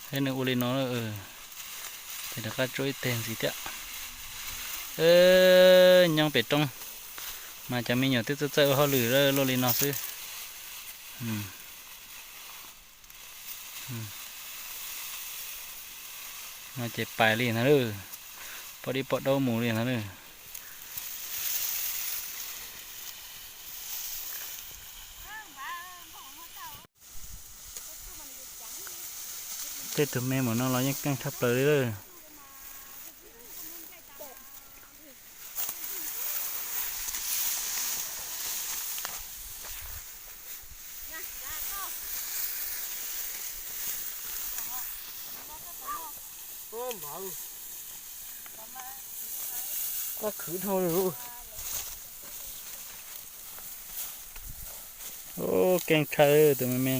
ให้นึกอุลินnó thì đã có trôi tiền gì thế nhongเป็ดตรงmàจะมีอยู่ที่จะเจอเขาหรือโรลินอซื้อมาเจ็บปลายเลยนะพอดีปอดโดหมูเลยนะเจ็บตัวแม่หมดน้องเรายังกังทับเลยก็คือเท่าเลยโอ้แกงไทยตัวแม่